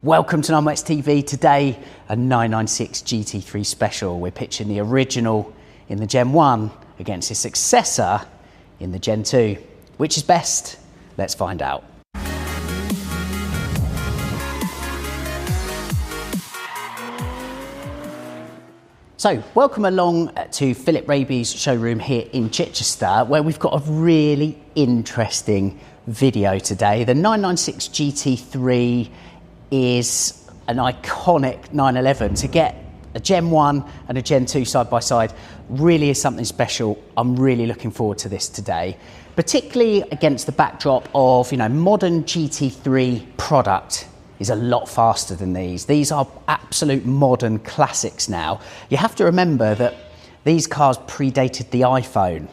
Welcome to Numwets TV. Today, a 996 GT3 special. We're pitching the original in the Gen 1 against its successor in the Gen 2. Which is best? Let's find out. So, welcome along to Philip Raby's showroom here in Chichester, where we've got a really interesting video today. The 996 GT3 is an iconic 911. To get a Gen 1 and a Gen 2 side by side really is something special. I'm really looking forward to this today, particularly against the backdrop of, modern GT3 product is a lot faster than these. These are absolute modern classics now. You have to remember that these cars predated the iPhone,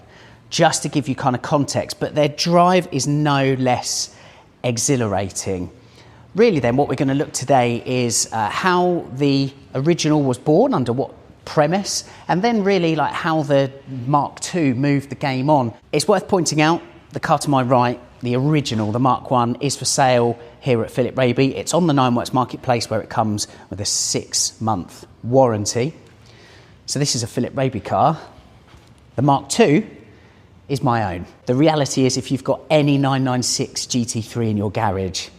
just to give you kind of context, but their drive is no less exhilarating. Really then, what we're going to look today is how the original was born, under what premise, and then really like how the Mark II moved the game on. It's worth pointing out, the car to my right, the original, the Mark I, is for sale here at Philip Raby. It's on the Nineworks marketplace, where it comes with a 6-month warranty. So this is a Philip Raby car. The Mark II is my own. The reality is, if you've got any 996 GT3 in your garage,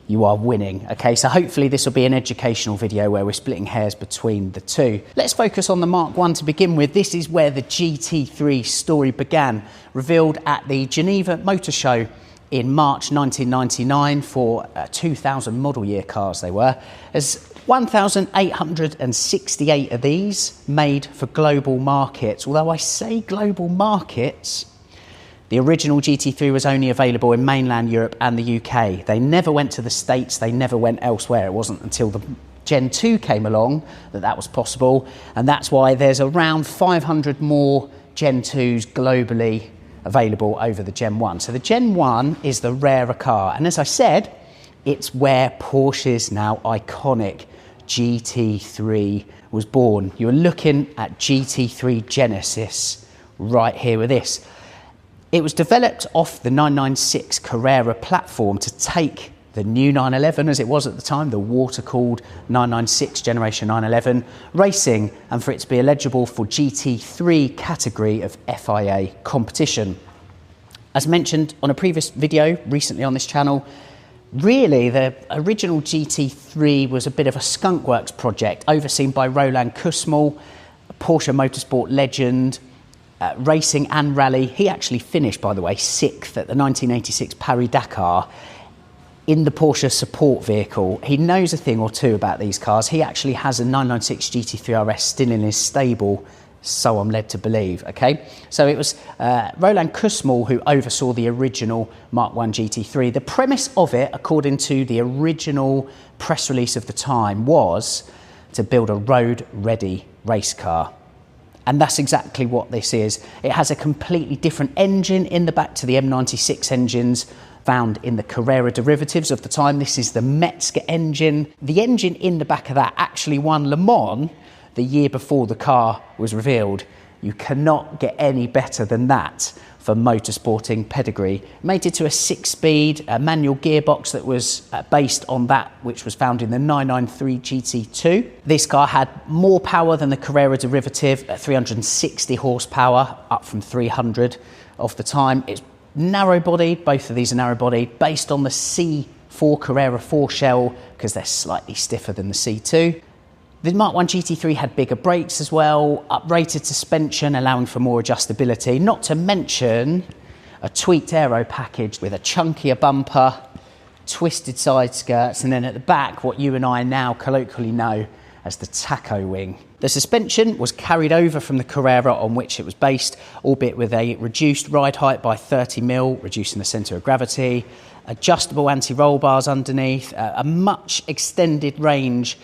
you are winning. Okay, so hopefully this will be an educational video where we're splitting hairs between the two. Let's focus on the Mark I to begin with. This is where the GT3 story began, revealed at the Geneva Motor Show in March 1999 for 2000 model year cars they were. There's 1,868 of these made for global markets. Although I say global markets, the original GT3 was only available in mainland Europe and the UK. They never went to the States, they never went elsewhere. It wasn't until the Gen 2 came along that was possible, and that's why there's around 500 more Gen 2s globally available over the Gen 1. So the Gen 1 is the rarer car, and as I said, it's where Porsche's now iconic GT3 was born. You're looking at GT3 Genesis right here with this. It was developed off the 996 Carrera platform to take the new 911, as it was at the time, the water-cooled 996 Generation 911 racing, and for it to be eligible for GT3 category of FIA competition. As mentioned on a previous video recently on this channel, really the original GT3 was a bit of a skunkworks project overseen by Roland Kussmaul, a Porsche motorsport legend, racing and rally. He actually finished, by the way, 6th at the 1986 Paris-Dakar in the Porsche support vehicle. He knows a thing or two about these cars. He actually has a 996 GT3 RS still in his stable, so I'm led to believe, okay? So it was Roland Kussmaul who oversaw the original Mark I GT3. The premise of it, according to the original press release of the time, was to build a road-ready race car. And that's exactly what this is. It has a completely different engine in the back to the M96 engines found in the Carrera derivatives of the time. This is the Mezger Engine. The engine in the back of that actually won Le Mans the year before the car was revealed. You cannot get any better than that for motorsporting pedigree. Made it to a 6-speed manual gearbox that was based on that which was found in the 993 GT2. This car had more power than the Carrera derivative at 360 horsepower, up from 300 of the time. It's narrow-bodied, both of these are narrow-bodied, based on the C4 Carrera 4 shell because they're slightly stiffer than the C2. The Mark I GT3 had bigger brakes as well, uprated suspension allowing for more adjustability, not to mention a tweaked aero package with a chunkier bumper, twisted side skirts, and then at the back what you and I now colloquially know as the tacho wing. The suspension was carried over from the Carrera on which it was based, albeit with a reduced ride height by 30mm, reducing the centre of gravity, adjustable anti-roll bars underneath, a much extended range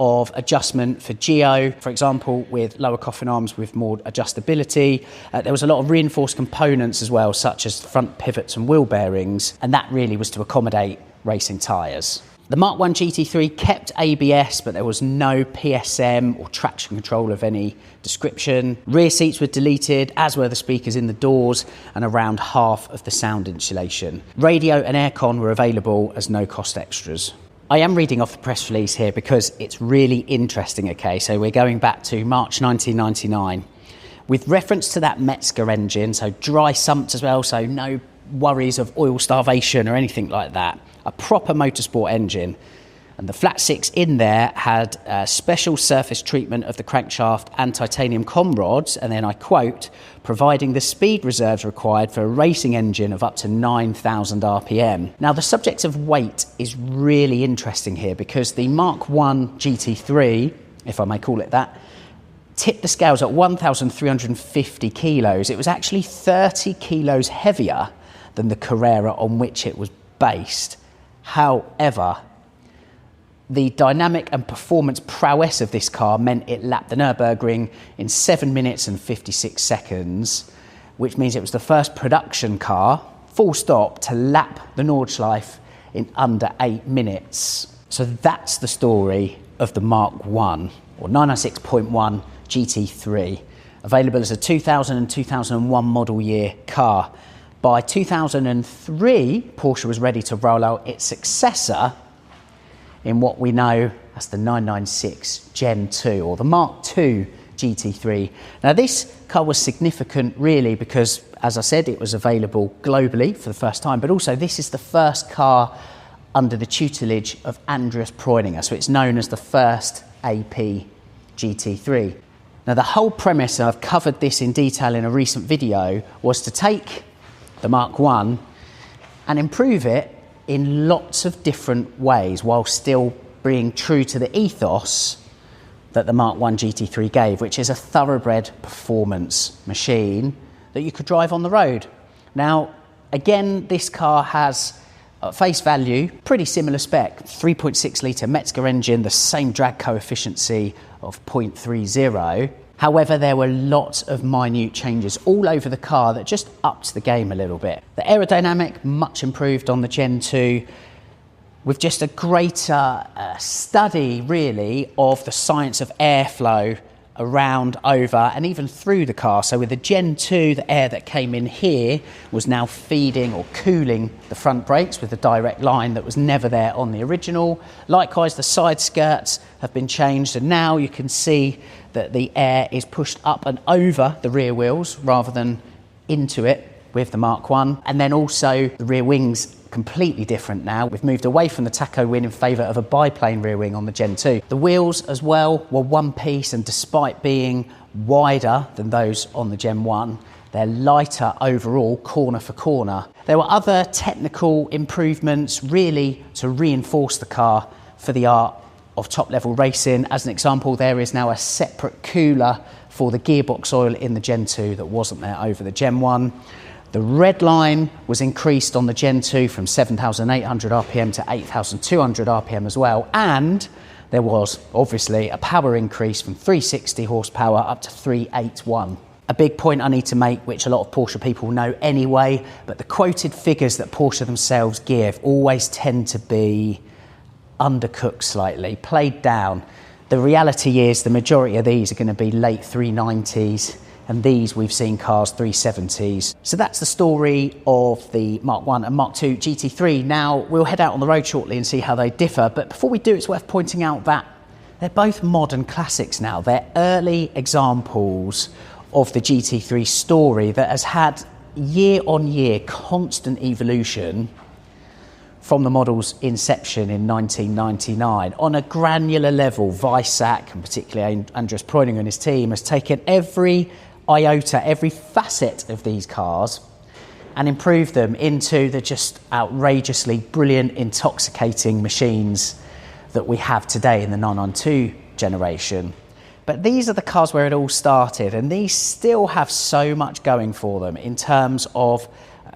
of adjustment for geo, for example, with lower coffin arms with more adjustability. There was a lot of reinforced components as well, such as front pivots and wheel bearings, and that really was to accommodate racing tyres. The Mark I GT3 kept ABS, but there was no PSM or traction control of any description. Rear seats were deleted, as were the speakers in the doors, and around half of the sound insulation. Radio and aircon were available as no-cost extras. I am reading off the press release here because it's really interesting, okay? So we're going back to March 1999. With reference to that Mezger engine, so dry sumped as well, so no worries of oil starvation or anything like that. A proper motorsport engine. And the flat six in there had special surface treatment of the crankshaft and titanium com rods, and then I quote, providing the speed reserves required for a racing engine of up to 9,000 RPM. Now, the subject of weight is really interesting here because the Mark 1 GT3, if I may call it that, tipped the scales at 1,350 kilos. It was actually 30 kilos heavier than the Carrera on which it was based. However, the dynamic and performance prowess of this car meant it lapped the Nürburgring in 7 minutes and 56 seconds, which means it was the first production car, full stop, to lap the Nordschleife in under 8 minutes. So that's the story of the Mark 1, or 996.1 GT3, available as a 2000 and 2001 model year car. By 2003, Porsche was ready to roll out its successor in what we know as the 996 Gen 2, or the Mark 2 GT3. Now, this car was significant really because, as I said, it was available globally for the first time, but also this is the first car under the tutelage of Andreas Preuninger, so it's known as the first AP GT3. Now, the whole premise, and I've covered this in detail in a recent video, was to take the Mark 1 and improve it in lots of different ways while still being true to the ethos that the Mark 1 GT3 gave, which is a thoroughbred performance machine that you could drive on the road. Now, again, this car has, at face value, pretty similar spec. 3.6 litre Mezger engine, the same drag coefficient of 0.30. However, there were lots of minute changes all over the car that just upped the game a little bit. The aerodynamic, much improved on the Gen 2, with just a greater study, really, of the science of airflow around, over, and even through the car. So with the Gen 2, the air that came in here was now feeding or cooling the front brakes with a direct line that was never there on the original. Likewise, the side skirts have been changed, and now you can see that the air is pushed up and over the rear wheels rather than into it with the Mark 1. And then also the rear wings completely different now. We've moved away from the tacho wing in favour of a biplane rear wing on the Gen 2. The wheels as well were one piece, and despite being wider than those on the Gen 1, they're lighter overall, corner for corner. There were other technical improvements really to reinforce the car for the art of top-level racing. As an example, there is now a separate cooler for the gearbox oil in the Gen 2 that wasn't there over the Gen 1. The red line was increased on the Gen 2 from 7,800 RPM to 8,200 RPM as well, and there was obviously a power increase from 360 horsepower up to 381. A big point I need to make, which a lot of Porsche people know anyway, but the quoted figures that Porsche themselves give always tend to be undercooked slightly, played down. The reality is the majority of these are going to be late 390s, and these we've seen cars 370s. So that's the story of the Mark 1 and Mark 2 GT3. Now we'll head out on the road shortly and see how they differ, but before we do, it's worth pointing out that they're both modern classics now. They're early examples of the GT3 story that has had year on year constant evolution from the model's inception in 1999. On a granular level, Weissach, and particularly Andreas Preuninger and his team, has taken every iota, every facet of these cars and improved them into the just outrageously brilliant, intoxicating machines that we have today in the 992 generation. But these are the cars where it all started, and these still have so much going for them in terms of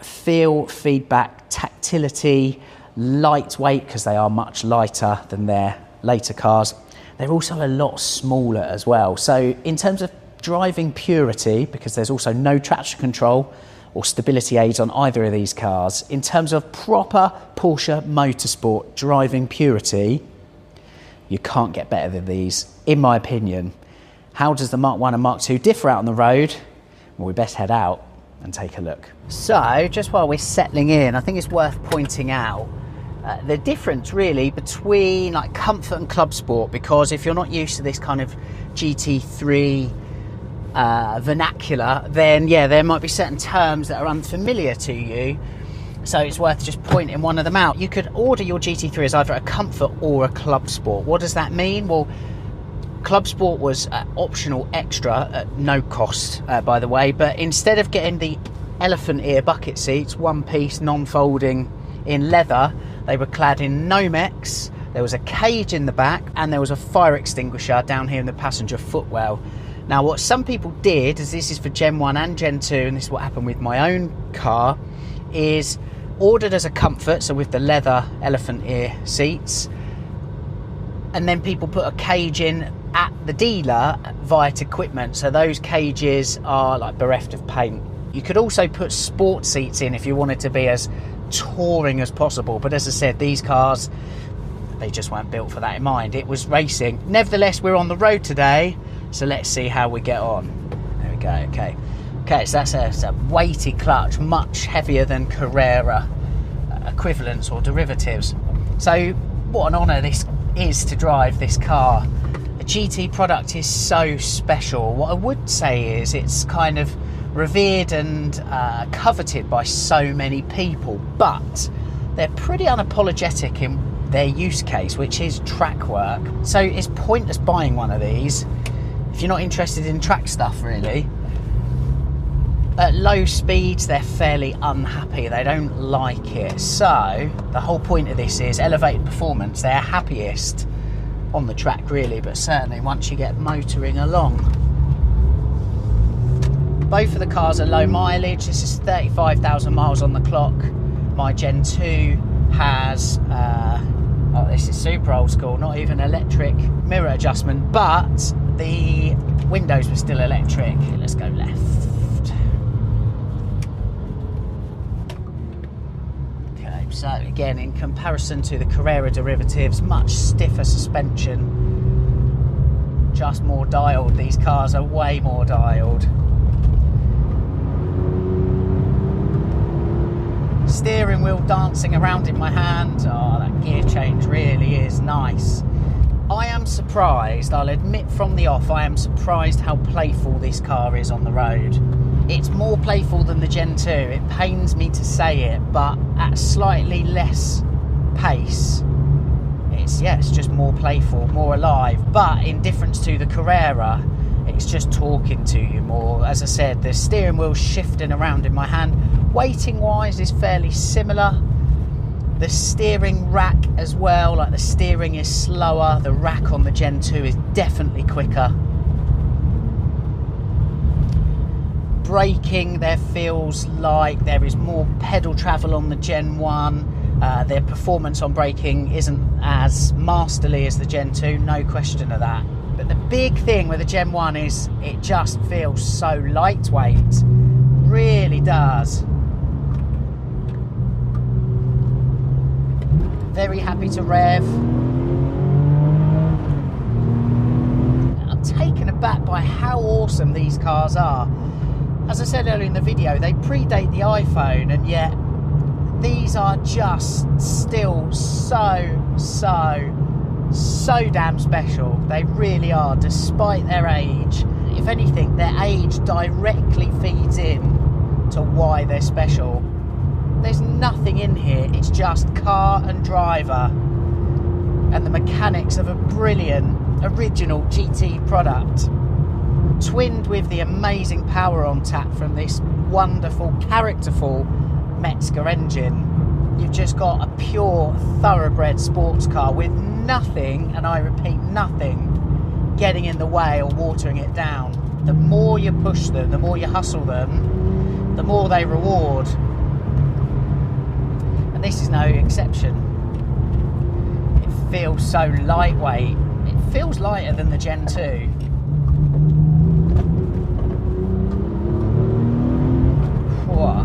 feel, feedback, tactility, lightweight, because they are much lighter than their later cars. They're also a lot smaller as well. So in terms of driving purity, because there's also no traction control or stability aids on either of these cars, in terms of proper Porsche motorsport driving purity, you can't get better than these, in my opinion. How does the Mark 1 and Mark 2 differ out on the road? Well, we best head out and take a look. So, just while we're settling in, I think it's worth pointing out the difference really between like comfort and club sport, because if you're not used to this kind of GT3 vernacular, then yeah, there might be certain terms that are unfamiliar to you, so it's worth just pointing one of them out. You could order your GT3 as either a comfort or a club sport. What does that mean? Well, club sport was optional extra at no cost, by the way, but instead of getting the elephant ear bucket seats, one piece, non-folding, in leather, they were clad in Nomex. There was a cage in the back and there was a fire extinguisher down here in the passenger footwell. Now what some people did, as this is for Gen 1 and Gen 2, and this is what happened with my own car, is ordered as a comfort, so with the leather elephant ear seats, and then people put a cage in at the dealer via equipment, so those cages are like bereft of paint. You could also put sport seats in if you wanted to be as touring as possible, but as I said, these cars, they just weren't built for that in mind. It was racing. Nevertheless, we're on the road today, so let's see how we get on. There we go. Okay, so that's a weighty clutch, much heavier than Carrera equivalents or derivatives. So what an honour this is to drive this car. A GT product is so special. What I would say is it's kind of revered and coveted by so many people, but they're pretty unapologetic in their use case, which is track work. So it's pointless buying one of these if you're not interested in track stuff, really. At low speeds, they're fairly unhappy. They don't like it. So the whole point of this is elevated performance. They're happiest on the track, really, but certainly once you get motoring along. Both of the cars are low mileage. This is 35,000 miles on the clock. My Gen 2 has, oh, this is super old school, not even electric mirror adjustment, but the windows were still electric. Let's go left. Okay, so again, in comparison to the Carrera derivatives, much stiffer suspension, just more dialed. These cars are way more dialed. Steering wheel dancing around in my hand. Oh, that gear change really is nice. I am surprised, I'll admit from the off, I am surprised how playful this car is on the road. It's more playful than the Gen 2, it pains me to say it, but at slightly less pace, it's just more playful, more alive. But in difference to the Carrera, it's just talking to you more. As I said, the steering wheel's shifting around in my hand. Weighting wise is fairly similar. The steering rack as well, like the steering is slower. The rack on the Gen 2 is definitely quicker. Braking, there feels like there is more pedal travel on the Gen 1. Their performance on braking isn't as masterly as the Gen 2, no question of that. But the big thing with the Gen 1 is it just feels so lightweight. Really does. Very happy to rev. I'm taken aback by how awesome these cars are. As I said earlier in the video, they predate the iPhone, and yet these are just still so damn special. They really are, despite their age. If anything, their age directly feeds in to why they're special. There's nothing in here, it's just car and driver and the mechanics of a brilliant original GT product, twinned with the amazing power on tap from this wonderful, characterful Mezger engine. You've just got a pure, thoroughbred sports car with nothing, and I repeat nothing, getting in the way or watering it down. The more you push them, the more you hustle them, the more they reward. And this is no exception. It feels so lightweight. It feels lighter than the Gen 2. Whoa.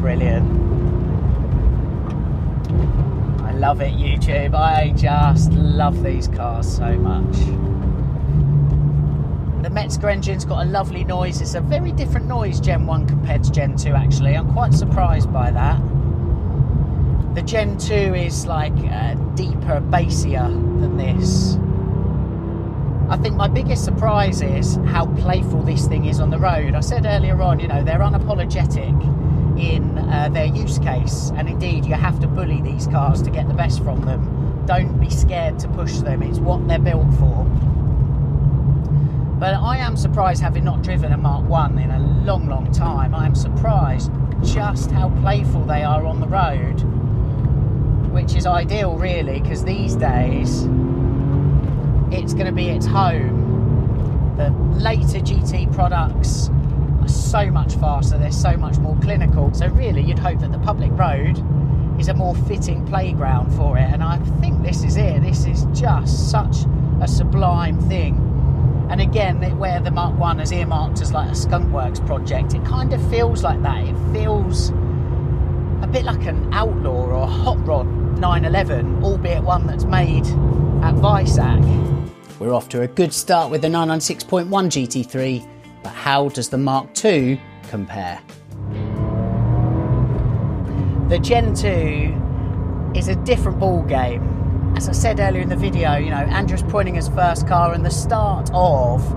Brilliant. I love it, YouTube. I just love these cars so much. The Mezger engine's got a lovely noise. It's a very different noise, Gen 1 compared to Gen 2, actually. I'm quite surprised by that. The Gen 2 is like deeper, bassier than this. I think my biggest surprise is how playful this thing is on the road. I said earlier on, you know, they're unapologetic in their use case, and indeed you have to bully these cars to get the best from them. Don't be scared to push them, it's what they're built for. But I am surprised, having not driven a Mark 1 in a long time, I am surprised just how playful they are on the road, which is ideal really, because these days it's going to be its home. The later GT products are so much faster, they're so much more clinical, so really you'd hope that the public road is a more fitting playground for it, and I think this is it. This is just such a sublime thing. And again, where the Mark 1 is earmarked as like a skunkworks project, it kind of feels like that. It feels a bit like an Outlaw or a Hot Rod 911, albeit one that's made at Weissach. We're off to a good start with the 996.1 GT3, but how does the Mark 2 compare? The Gen 2 is a different ball game. As I said earlier in the video, you know, Andrew's pointing his first car and the start of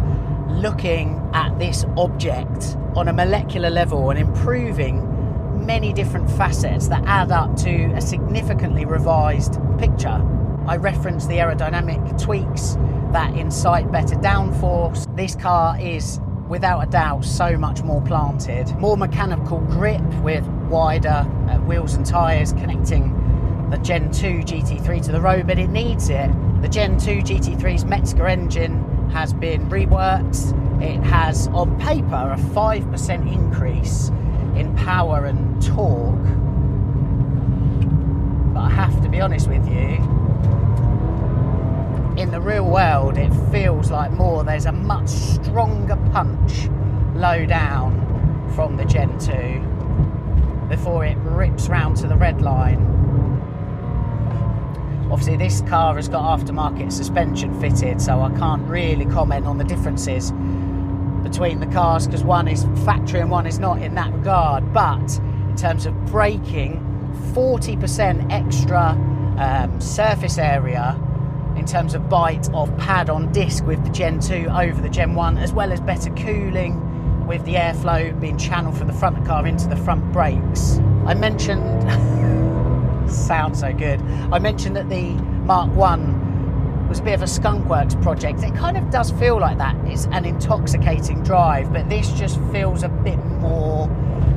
looking at this object on a molecular level and improving many different facets that add up to a significantly revised picture. I referenced the aerodynamic tweaks that incite better downforce. This car is without a doubt so much more planted, more mechanical grip with wider wheels and tyres connecting the Gen 2 GT3 to the road, but it needs it. The Gen 2 GT3's Mezger engine has been reworked. It has on paper a 5% increase in power and torque, but I have to be honest with you, in the real world it feels like more. There's a much stronger punch low down from the Gen 2 before it rips round to the red line. Obviously this car has got aftermarket suspension fitted, so I can't really comment on the differences between the cars because one is factory and one is not in that regard. But in terms of braking, 40% extra surface area in terms of bite of pad on disc with the Gen 2 over the Gen 1, as well as better cooling with the airflow being channeled from the front of the car into the front brakes. I mentioned sounds so good. I mentioned that the Mark 1 was a bit of a skunkworks project. It kind of does feel like that. It's an intoxicating drive, but this just feels a bit more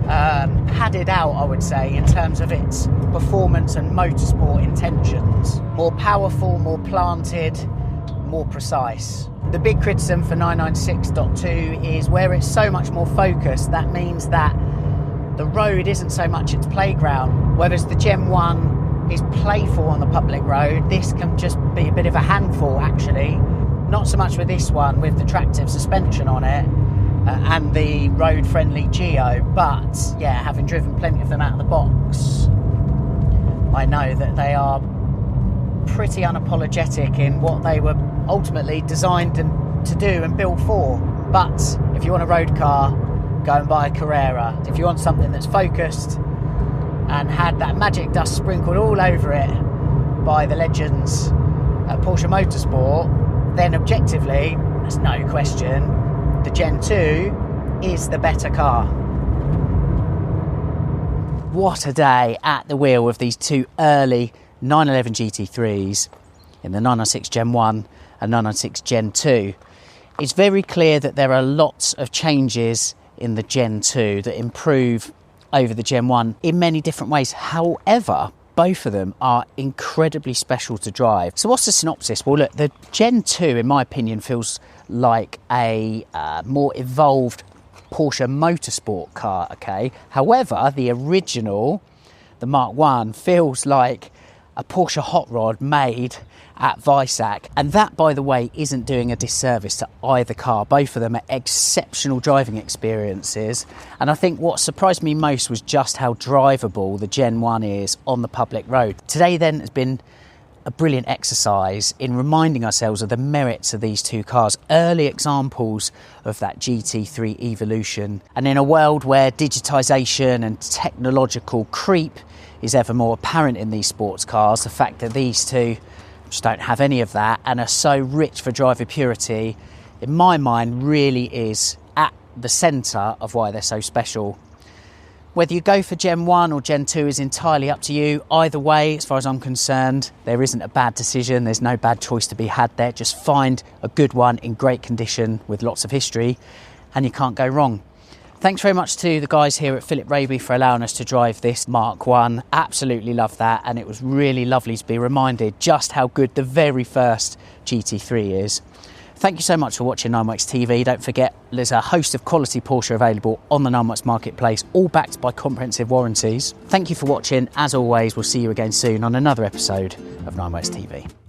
padded out, I would say, in terms of its performance and motorsport intentions. More powerful, more planted, more precise. The big criticism for 996.2 is where it's so much more focused, that means that the road isn't so much its playground. Whereas the Gen 1 is playful on the public road, this can just be a bit of a handful actually. Not so much with this one, with the tractive suspension on it and the road-friendly Geo, but yeah, having driven plenty of them out of the box, I know that they are pretty unapologetic in what they were ultimately designed to do and built for. But if you want a road car, go and buy a Carrera. If you want something that's focused and had that magic dust sprinkled all over it by the legends at Porsche Motorsport, then objectively, there's no question, the Gen 2 is the better car. What a day at the wheel of these two early 911 GT3s in the 996 Gen 1 and 996 Gen 2. It's very clear that there are lots of changes in the Gen 2 that improve over the Gen 1 in many different ways. However, both of them are incredibly special to drive. So what's the synopsis? Well, look, the Gen 2, in my opinion, feels like a more evolved Porsche Motorsport car, okay? However, the original, the Mark 1, feels like a Porsche hot rod made at Weissach, and that, by the way, isn't doing a disservice to either car. Both of them are exceptional driving experiences, and I think what surprised me most was just how drivable the Gen 1 is on the public road. Today then has been a brilliant exercise in reminding ourselves of the merits of these two cars, early examples of that GT3 evolution. And in a world where digitisation and technological creep is ever more apparent in these sports cars, the fact that these two just don't have any of that and are so rich for driver purity, in my mind, really is at the centre of why they're so special. Whether you go for Gen 1 or Gen 2 is entirely up to you. Either way, as far as I'm concerned, there isn't a bad decision. There's no bad choice to be had there. Just find a good one in great condition with lots of history and you can't go wrong. Thanks very much to the guys here at Philip Raby for allowing us to drive this Mark 1. Absolutely love that, and it was really lovely to be reminded just how good the very first GT3 is. Thank you so much for watching 9wax TV. Don't forget, there's a host of quality Porsche available on the 9wax marketplace, all backed by comprehensive warranties. Thank you for watching. As always, we'll see you again soon on another episode of 9wax TV.